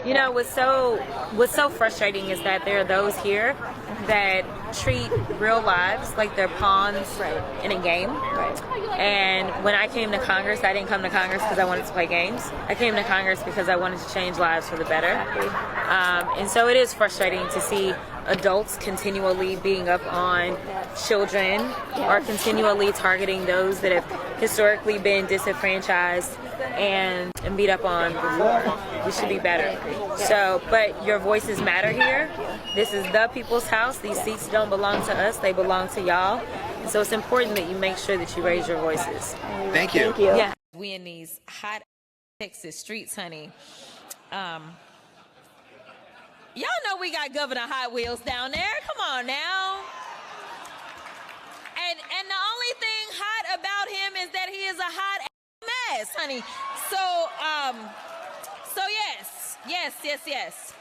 You know, what's so frustrating is that there are those here that treat real lives like they're pawns in a game. And when I came to Congress, I didn't come to Congress because I wanted to play games. I came to Congress because I wanted to change lives for the better. And so it is frustrating to see adults continually being up on children or continually targeting those that have historically been disenfranchised and beat up on before. We should be better. So, but your voices matter here. This is the people's house. These seats don't belong to us. They belong to y'all. And so it's important that you make sure that you raise your voices. Thank you. Yeah. We in these hot Texas streets, honey. Y'all know we got Governor Hot Wheels down there. Come on now. And the only thing hot about him is that he is a hot mess, honey. So yes.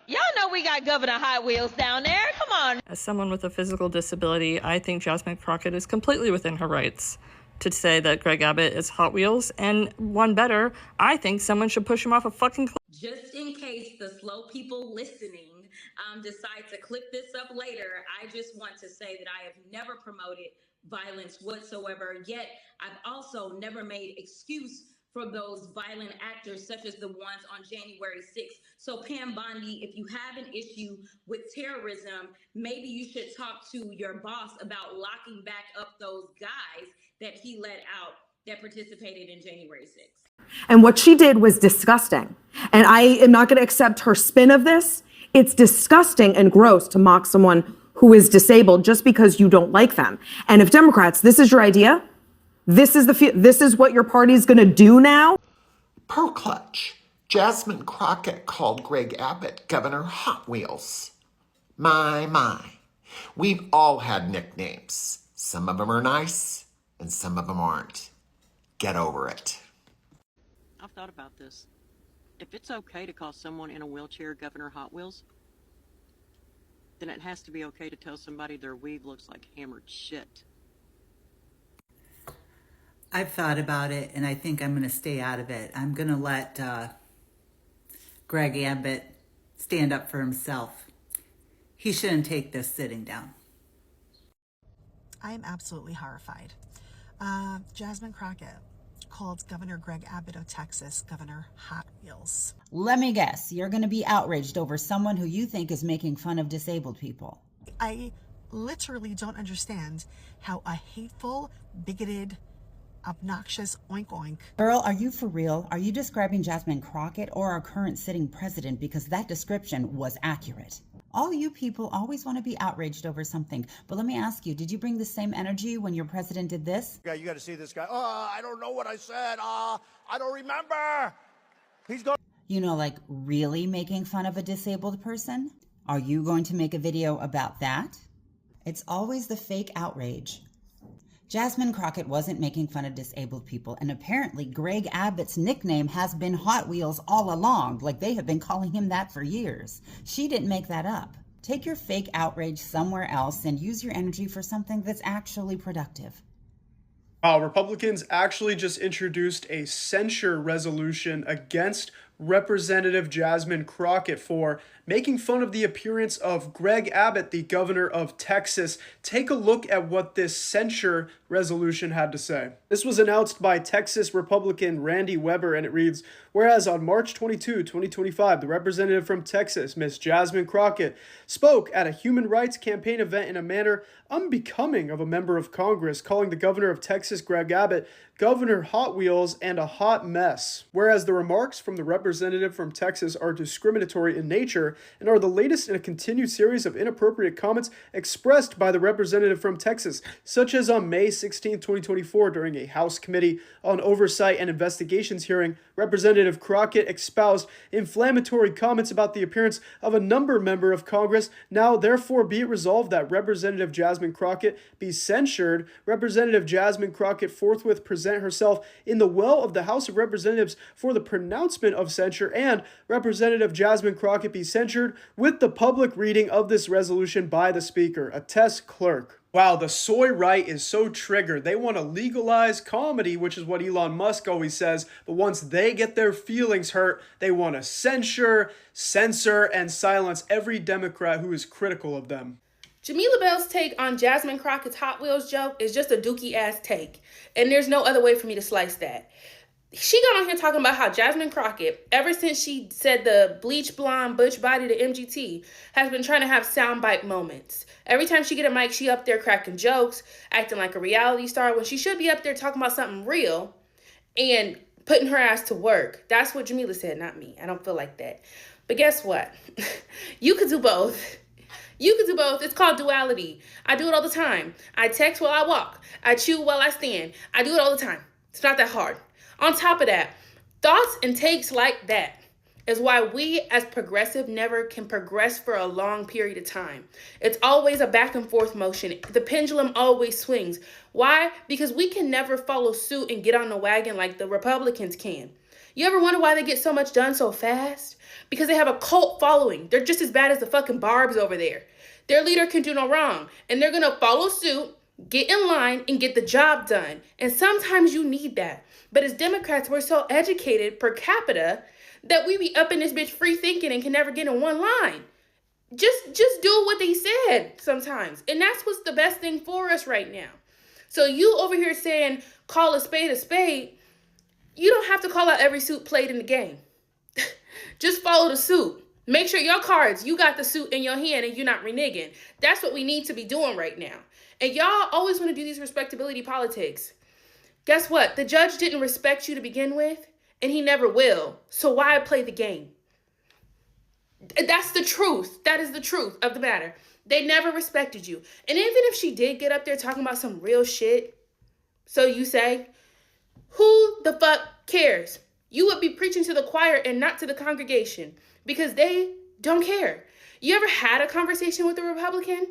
Y'all know we got Governor Hot Wheels down there. Come on. As someone with a physical disability, I think Jasmine Crockett is completely within her rights to say that Greg Abbott is Hot Wheels, and one better, I think someone should push him off a fucking cliff. Just in case the slow people listening decide to clip this up later, I just want to say that I have never promoted violence whatsoever, yet I've also never made excuse for those violent actors such as the ones on January 6th. So Pam Bondi, if you have an issue with terrorism, maybe you should talk to your boss about locking back up those guys that he let out that participated in January 6th. And what she did was disgusting. And I am not going to accept her spin of this. It's disgusting and gross to mock someone who is disabled just because you don't like them. And if Democrats, this is your idea, this is what your party's going to do now. Pearl Clutch. Jasmine Crockett called Greg Abbott Governor Hot Wheels. My. We've all had nicknames. Some of them are nice and some of them aren't. Get over it. I've thought about this. If it's okay to call someone in a wheelchair Governor Hot Wheels, then it has to be okay to tell somebody their weave looks like hammered shit. I've thought about it, and I think I'm going to stay out of it. I'm going to let Greg Abbott stand up for himself. He shouldn't take this sitting down. I am absolutely horrified. Jasmine Crockett called Governor Greg Abbott of Texas Governor Hot Wheels. Let me guess, you're going to be outraged over someone who you think is making fun of disabled people. I literally don't understand how a hateful, bigoted, obnoxious oink oink. Earl, are you for real? Are you describing Jasmine Crockett or our current sitting president? Because that description was accurate. All you people always want to be outraged over something. But let me ask you, did you bring the same energy when your president did this? Yeah, you got to see this guy. Oh, I don't know what I said. I don't remember. He's going. You know, like really making fun of a disabled person? Are you going to make a video about that? It's always the fake outrage. Jasmine Crockett wasn't making fun of disabled people, and apparently Greg Abbott's nickname has been Hot Wheels all along, like they have been calling him that for years. She didn't make that up. Take your fake outrage somewhere else and use your energy for something that's actually productive. Republicans actually just introduced a censure resolution against Representative Jasmine Crockett for making fun of the appearance of Greg Abbott, the governor of Texas. Take a look at what this censure resolution had to say. This was announced by Texas Republican Randy Weber, and it reads, whereas on March 22, 2025, the representative from Texas, Miss Jasmine Crockett, spoke at a human rights campaign event in a manner unbecoming of a member of Congress, calling the governor of Texas, Greg Abbott, Governor Hot Wheels and a hot mess. Whereas the remarks from the representative from Texas are discriminatory in nature and are the latest in a continued series of inappropriate comments expressed by the representative from Texas, such as on May 16, 2024, during a House Committee on Oversight and Investigations hearing, Representative Crockett espoused inflammatory comments about the appearance of a member of Congress. Now, therefore, be it resolved that Representative Jasmine Crockett be censured. Representative Jasmine Crockett forthwith present herself in the well of the House of Representatives for the pronouncement of censure and Representative Jasmine Crockett be censured with the public reading of this resolution by the Speaker, a test clerk. Wow, the soy right is so triggered. They want to legalize comedy, which is what Elon Musk always says. But once they get their feelings hurt, they want to censor, and silence every Democrat who is critical of them. Jamila Bell's take on Jasmine Crockett's Hot Wheels joke is just a dookie-ass take. And there's no other way for me to slice that. She got on here talking about how Jasmine Crockett, ever since she said the bleach blonde butch body to MGT, has been trying to have soundbite moments. Every time she get a mic, she up there cracking jokes, acting like a reality star, when she should be up there talking about something real and putting her ass to work. That's what Jamila said, not me. I don't feel like that. But guess what? You could do both. You can do both. It's called duality. I do it all the time. I text while I walk. I chew while I stand. I do it all the time. It's not that hard. On top of that, thoughts and takes like that is why we as progressive never can progress for a long period of time. It's always a back and forth motion. The pendulum always swings. Why? Because we can never follow suit and get on the wagon like the Republicans can. You ever wonder why they get so much done so fast? Because they have a cult following. They're just as bad as the fucking Barbs over there. Their leader can do no wrong, and they're gonna follow suit, get in line, and get the job done. And sometimes you need that. But as Democrats, we're so educated per capita that we be up in this bitch free thinking and can never get in one line. Just do what they said sometimes. And that's what's the best thing for us right now. So you over here saying, call a spade, you don't have to call out every suit played in the game. Just follow the suit. Make sure your cards, you got the suit in your hand and you're not reneging. That's what we need to be doing right now. And y'all always want to do these respectability politics. Guess what? The judge didn't respect you to begin with, and he never will. So why play the game? That's the truth. That is the truth of the matter. They never respected you. And even if she did get up there talking about some real shit, so you say, who the fuck cares? You would be preaching to the choir and not to the congregation because they don't care. You ever had a conversation with a Republican?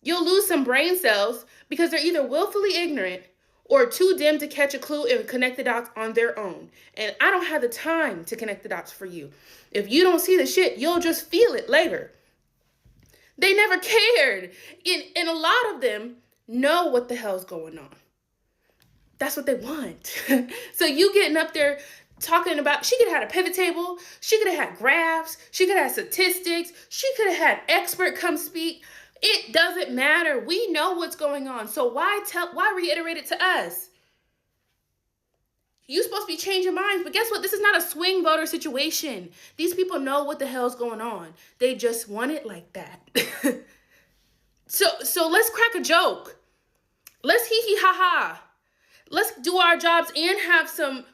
You'll lose some brain cells because they're either willfully ignorant or too dim to catch a clue and connect the dots on their own. And I don't have the time to connect the dots for you. If you don't see the shit, you'll just feel it later. They never cared. And a lot of them know what the hell's going on. That's what they want. So you getting up there talking about, she could have had a pivot table, she could have had graphs, she could have had statistics, she could have had expert come speak. It doesn't matter. We know what's going on. So why reiterate it to us? You're supposed to be changing minds, but guess what? This is not a swing voter situation. These people know what the hell's going on. They just want it like that. So let's crack a joke. Let's hee hee ha ha. Let's do our jobs and have some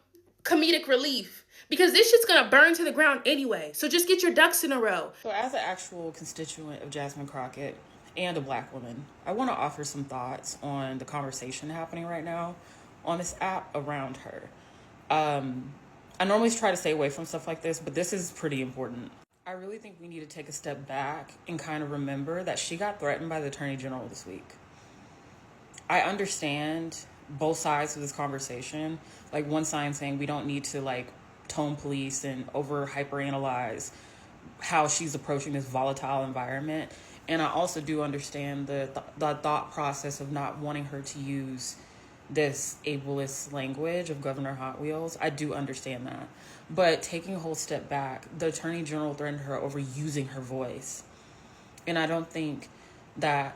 comedic relief. Because this shit's gonna burn to the ground anyway. So just get your ducks in a row. So as an actual constituent of Jasmine Crockett and a Black woman, I want to offer some thoughts on the conversation happening right now on this app around her. I normally try to stay away from stuff like this, but this is pretty important. I really think we need to take a step back and kind of remember that she got threatened by the Attorney General this week. I understand both sides of this conversation. Like one side saying we don't need to like tone police and over hyperanalyze how she's approaching this volatile environment. And I also do understand the thought process of not wanting her to use this ableist language of Governor Hot Wheels. I do understand that. But taking a whole step back, the Attorney General threatened her over using her voice. And I think that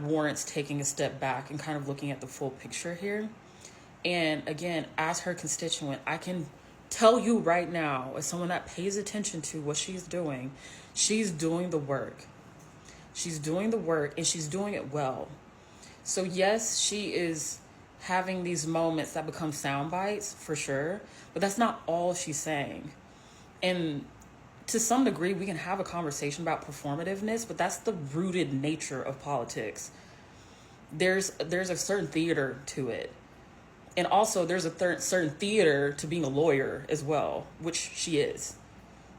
warrants taking a step back and kind of looking at the full picture here. And again, as her constituent, I can tell you right now, as someone that pays attention to what she's doing the work. She's doing the work and she's doing it well. So yes, she is having these moments that become sound bites for sure, but that's not all she's saying. And to some degree, we can have a conversation about performativeness, but that's the rooted nature of politics. There's a certain theater to it. And also there's a certain theater to being a lawyer as well, which she is.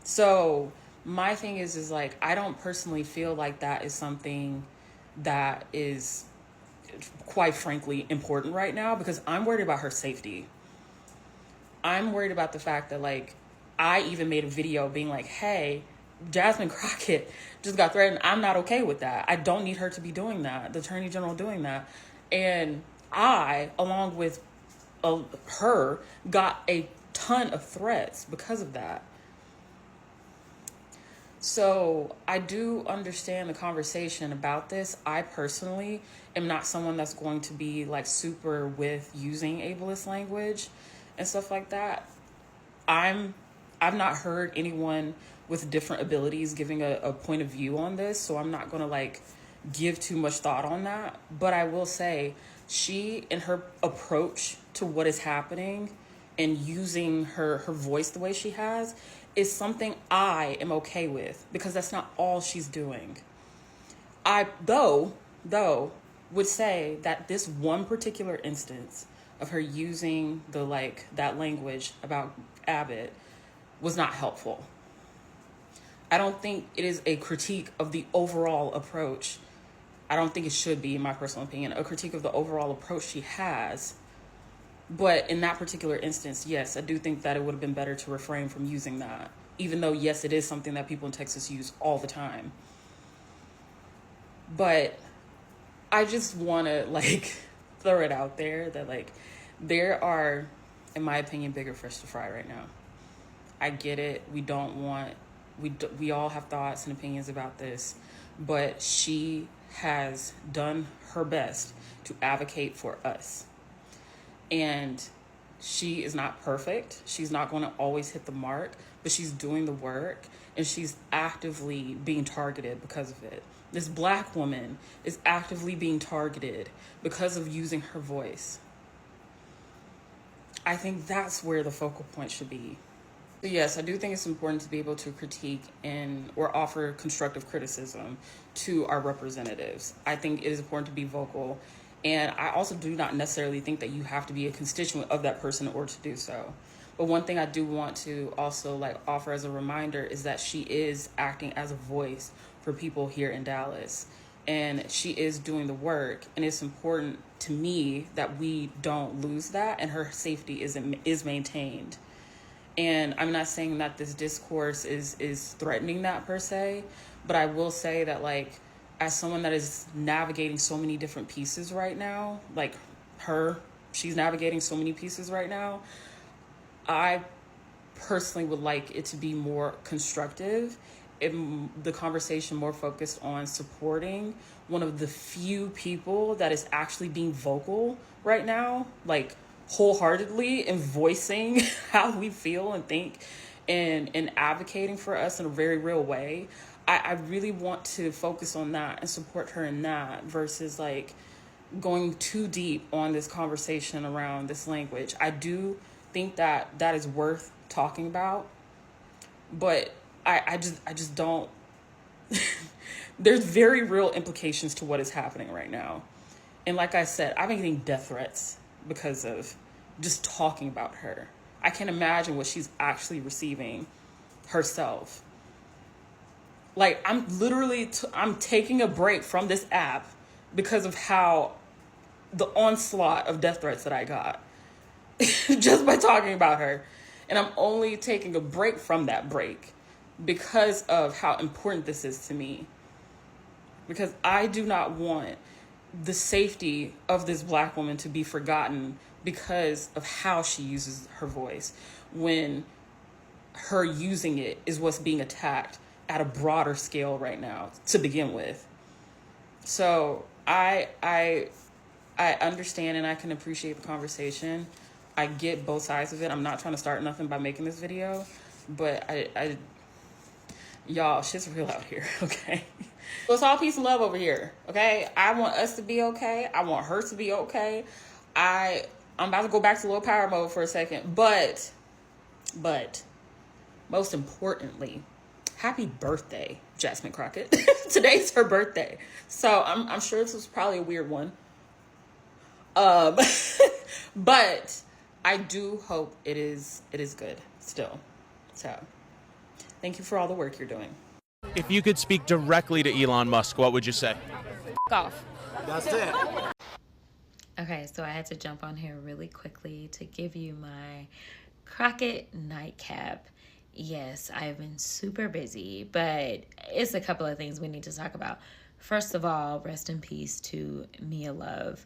So my thing is like, I don't personally feel like that is something that is quite frankly important right now because I'm worried about her safety. I'm worried about the fact that, like, I even made a video being like, hey, Jasmine Crockett just got threatened. I'm not okay with that. I don't need her to be doing that, the Attorney General doing that. And I, along with her, got a ton of threats because of that. So I do understand the conversation about this. I personally am not someone that's going to be like super with using ableist language and stuff like that. I've not heard anyone with different abilities giving a point of view on this, so I'm not going to like give too much thought on that. But I will say she, in her approach to what is happening and using her voice the way she has, is something I am okay with, because that's not all she's doing. I, though, would say that this one particular instance of her using that language about Abbott was not helpful. I don't think it is a critique of the overall approach. I don't think it should be, in my personal opinion, a critique of the overall approach she has. But in that particular instance, yes, I do think that it would have been better to refrain from using that. Even though, yes, it is something that people in Texas use all the time. But I just want to, like, throw it out there that, like, there are, in my opinion, bigger fish to fry right now. I get it. We all have thoughts and opinions about this. But she has done her best to advocate for us. And she is not perfect. She's not going to always hit the mark, but she's doing the work, and she's actively being targeted because of it. This Black woman is actively being targeted because of using her voice. I think that's where the focal point should be. So yes, I do think it's important to be able to critique or offer constructive criticism to our representatives. I think it is important to be vocal. And I also do not necessarily think that you have to be a constituent of that person in order to do so. But one thing I do want to also offer as a reminder is that she is acting as a voice for people here in Dallas. And she is doing the work. And it's important to me that we don't lose that and her safety is maintained. And I'm not saying that this discourse is threatening that per se, but I will say that, like, as someone that is navigating so many different pieces right now, like she's navigating so many pieces right now, I personally would like it to be more constructive, the conversation more focused on supporting one of the few people that is actually being vocal right now, like wholeheartedly, and voicing how we feel and think and advocating for us in a very real way. I really want to focus on that and support her in that versus like going too deep on this conversation around this language. I do think that is worth talking about, but I just don't. There's very real implications to what is happening right now. And like I said, I've been getting death threats because of just talking about her. I can't imagine what she's actually receiving herself. Like, I'm literally, I'm taking a break from this app because of how the onslaught of death threats that I got just by talking about her. And I'm only taking a break from that break because of how important this is to me. Because I do not want the safety of this Black woman to be forgotten because of how she uses her voice, when her using it is what's being attacked at a broader scale right now to begin with. So I understand and I can appreciate the conversation. I get both sides of it. I'm not trying to start nothing by making this video, but y'all, shit's real out here, okay? So it's all peace and love over here, okay? I want us to be okay. I want her to be okay. I'm about to go back to low power mode for a second, but most importantly, happy birthday, Jasmine Crockett. Today's her birthday. So I'm sure this was probably a weird one. But I do hope it is good still. So thank you for all the work you're doing. If you could speak directly to Elon Musk, what would you say? Off. That's it. Okay, so I had to jump on here really quickly to give you my Crockett nightcap. Yes, I've been super busy, but it's a couple of things we need to talk about. First of all, rest in peace to Mia Love.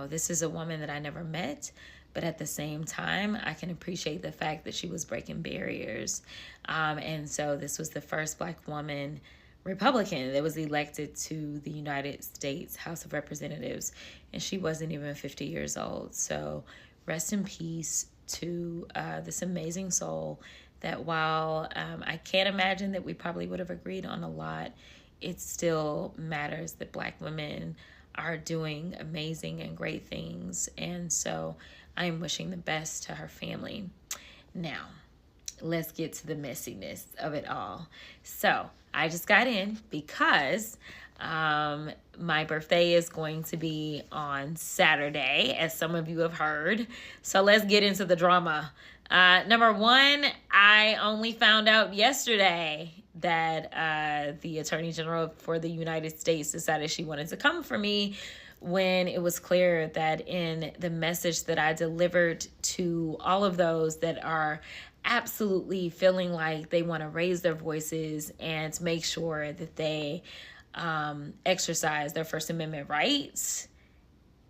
This is a woman that I never met, but at the same time, I can appreciate the fact that she was breaking barriers. And so this was the first Black woman Republican that was elected to the United States House of Representatives, and she wasn't even 50 years old. So rest in peace to this amazing soul that while I can't imagine that we probably would have agreed on a lot, it still matters that Black women are doing amazing and great things. And so I am wishing the best to her family. Now, let's get to the messiness of it all. So I just got in because my birthday is going to be on Saturday, as some of you have heard. So let's get into the drama. Number one, I only found out yesterday that the Attorney General for the United States decided she wanted to come for me, when it was clear that in the message that I delivered to all of those that are absolutely feeling like they want to raise their voices and make sure that they exercise their First Amendment rights.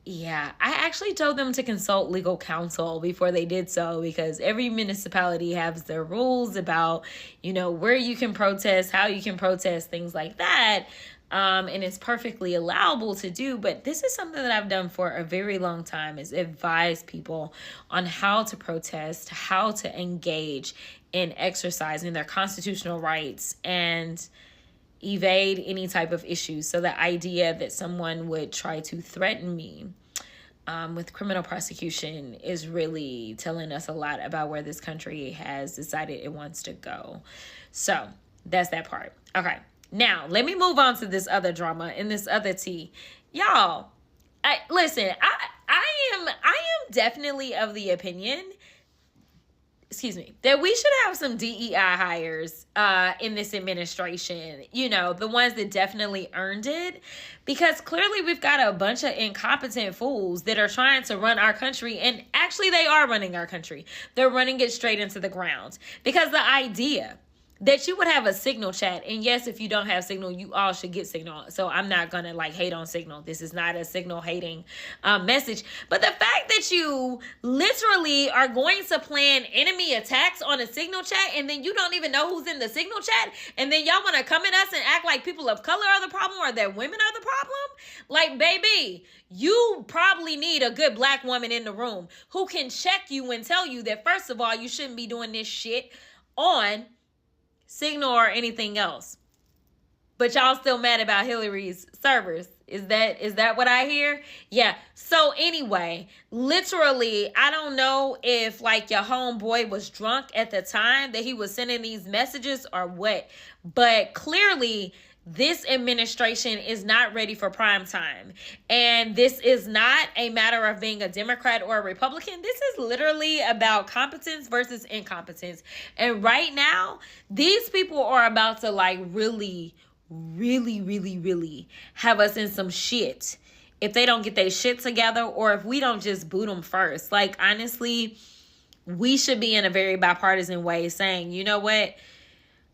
Yeah, I actually told them to consult legal counsel before they did so, because every municipality has their rules about, where you can protest, how you can protest, things like that. And it's perfectly allowable to do. But this is something that I've done for a very long time, is advise people on how to protest, how to engage in exercising their constitutional rights and evade any type of issues. So the idea that someone would try to threaten me with criminal prosecution is really telling us a lot about where this country has decided it wants to go. So that's that part. Okay. Now, let me move on to this other drama and this other tea. Y'all, I am definitely of the opinion, that we should have some DEI hires in this administration, the ones that definitely earned it, because clearly we've got a bunch of incompetent fools that are trying to run our country, and actually they are running our country. They're running it straight into the ground, because the idea that you would have a Signal chat, and yes, if you don't have Signal, you all should get Signal. So I'm not gonna hate on Signal. This is not a Signal hating message. But the fact that you literally are going to plan enemy attacks on a Signal chat, and then you don't even know who's in the Signal chat, and then y'all want to come at us and act like people of color are the problem or that women are the problem? Baby, you probably need a good Black woman in the room who can check you and tell you that, first of all, you shouldn't be doing this shit on Signal or anything else. But y'all still mad about Hillary's servers. Is that what I hear? Yeah. So anyway, literally, I don't know if your homeboy was drunk at the time that he was sending these messages or what, but clearly this administration is not ready for prime time. And this is not a matter of being a Democrat or a Republican. This is literally about competence versus incompetence. And right now, these people are about to really, really, really, really have us in some shit if they don't get their shit together, or if we don't just boot them first. Honestly, we should be in a very bipartisan way saying, you know what?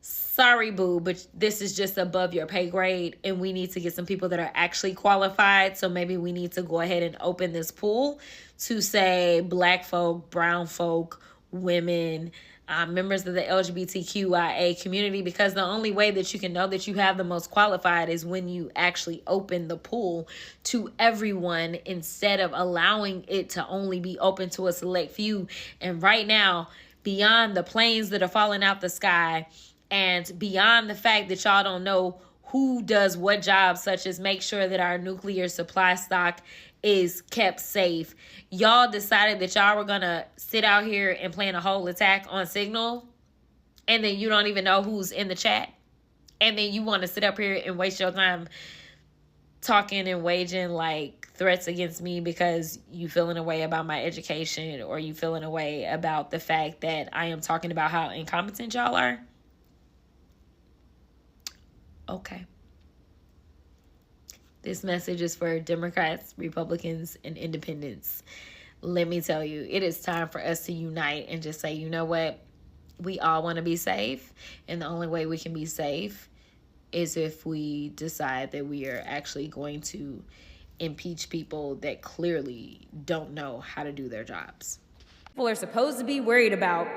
Sorry, boo, but this is just above your pay grade, and we need to get some people that are actually qualified. So maybe we need to go ahead and open this pool to say Black folk, brown folk, women, members of the LGBTQIA community, because the only way that you can know that you have the most qualified is when you actually open the pool to everyone, instead of allowing it to only be open to a select few. And right now, beyond the planes that are falling out the sky, and beyond the fact that y'all don't know who does what job, such as make sure that our nuclear supply stock is kept safe, y'all decided that y'all were gonna sit out here and plan a whole attack on Signal, and then you don't even know who's in the chat, and then you want to sit up here and waste your time talking and waging threats against me because you feeling a way about my education, or you feeling a way about the fact that I am talking about how incompetent y'all are. Okay. This message is for Democrats, Republicans, and Independents. let me tell you, it is time for us to unite and just say, you know what? We all want to be safe. And the only way we can be safe is if we decide that we are actually going to impeach people that clearly don't know how to do their jobs. People are supposed to be worried about.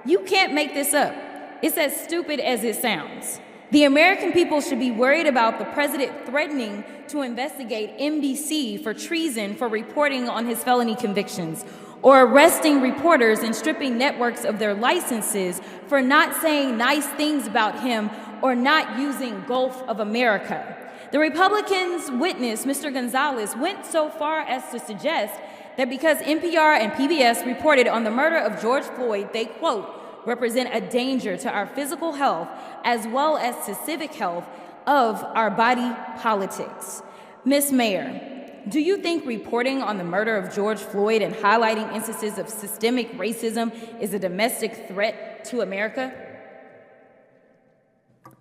You can't make this up. It's as stupid as it sounds. The American people should be worried about the president threatening to investigate NBC for treason for reporting on his felony convictions, or arresting reporters and stripping networks of their licenses for not saying nice things about him or not using Gulf of America. The Republicans' witness, Mr. Gonzalez, went so far as to suggest that because NPR and PBS reported on the murder of George Floyd, they, quote, represent a danger to our physical health as well as to civic health of our body politics. Ms. Mayor, do you think reporting on the murder of George Floyd and highlighting instances of systemic racism is a domestic threat to America?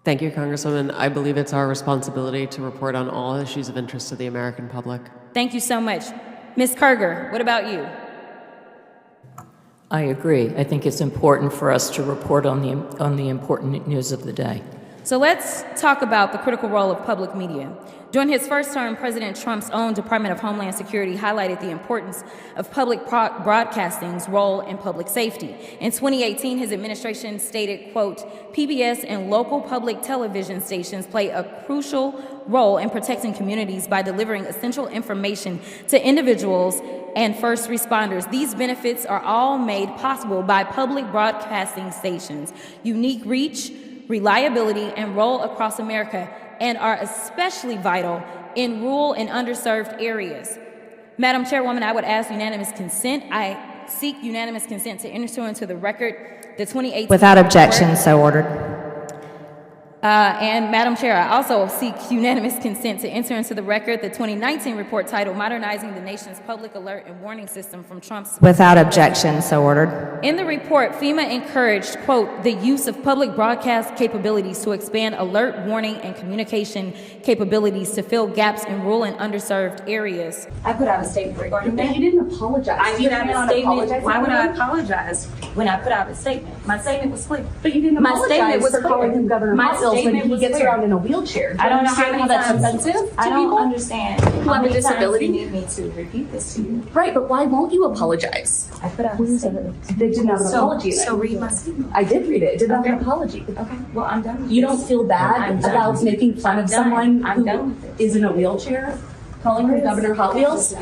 Thank you, Congresswoman. I believe it's our responsibility to report on all issues of interest to the American public. Thank you so much. Ms. Kerger, what about you? I agree. I think it's important for us to report on the important news of the day. So let's talk about the critical role of public media. During his first term, President Trump's own Department of Homeland Security highlighted the importance of public broadcasting's role in public safety. In 2018, his administration stated, quote, PBS and local public television stations play a crucial role in protecting communities by delivering essential information to individuals and first responders. These benefits are all made possible by public broadcasting stations' unique reach, reliability, and role across America, and are especially vital in rural and underserved areas. Madam Chairwoman, I would ask unanimous consent. I seek unanimous consent to enter into the record the 2018 Without objection, so ordered. And Madam Chair, I also seek unanimous consent to enter into the record the 2019 report titled Modernizing the Nation's Public Alert and Warning System from Trump's... Without objection, so ordered. In the report, FEMA encouraged, quote, the use of public broadcast capabilities to expand alert, warning, and communication capabilities to fill gaps in rural and underserved areas. I put out a statement regarding that. You didn't apologize. I put out a statement. Why would I apologize when I put out a statement? My statement was clear. But you didn't apologize for calling him Governor Hot when he gets around in a wheelchair. I don't know how that's offensive. I don't understand. Who have a disability need me to repeat this to you. Right, but why won't you apologize? I put out a statement. They didn't have an apology. So read my statement. I did read it. It didn't have an apology. Okay, well, I'm done. You don't feel bad about making fun of someone who is in a wheelchair, calling her Governor Hot Wheels?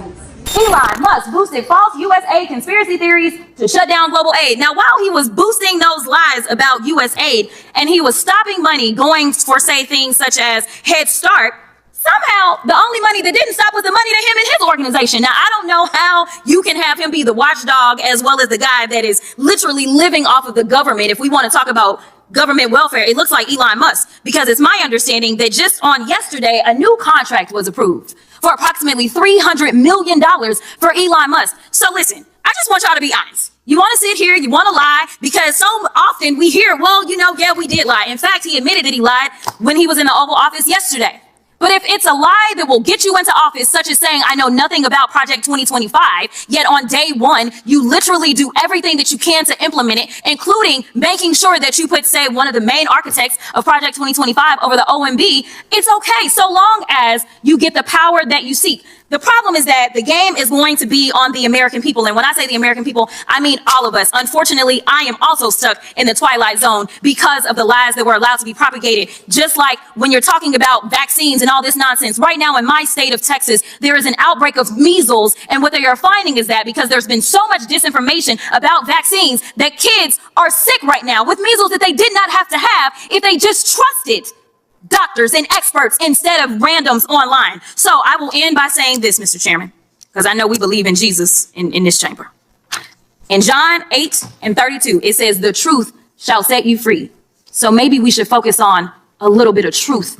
Elon Musk boosted false USAID conspiracy theories to shut down global aid. Now, while he was boosting those lies about USAID and he was stopping money going for, say, things such as Head Start, somehow the only money that didn't stop was the money to him and his organization. Now, I don't know how you can have him be the watchdog as well as the guy that is literally living off of the government. If we want to talk about government welfare, it looks like Elon Musk, because it's my understanding that just on yesterday, a new contract was approved for approximately $300 million for Elon Musk. So listen, I just want y'all to be honest. You want to sit here, you want to lie, because so often we hear, well, you know, yeah, we did lie. In fact, he admitted that he lied when he was in the Oval Office yesterday. But if it's a lie that will get you into office, such as saying, I know nothing about Project 2025, yet on day one, you literally do everything that you can to implement it, including making sure that you put, say, one of the main architects of Project 2025 over the OMB, it's okay, so long as you get the power that you seek. The problem is that the game is going to be on the American people. And when I say the American people, I mean all of us. Unfortunately, I am also stuck in the twilight zone because of the lies that were allowed to be propagated. Just like when you're talking about vaccines and all this nonsense. Right now in my state of Texas, there is an outbreak of measles. And what they are finding is that because there's been so much disinformation about vaccines, that kids are sick right now with measles that they did not have to have if they just trusted doctors and experts instead of randoms online. So I will end by saying this, Mr. Chairman, because I know we believe in Jesus in this chamber. In John 8:32, it says, the truth shall set you free. So maybe we should focus on a little bit of truth.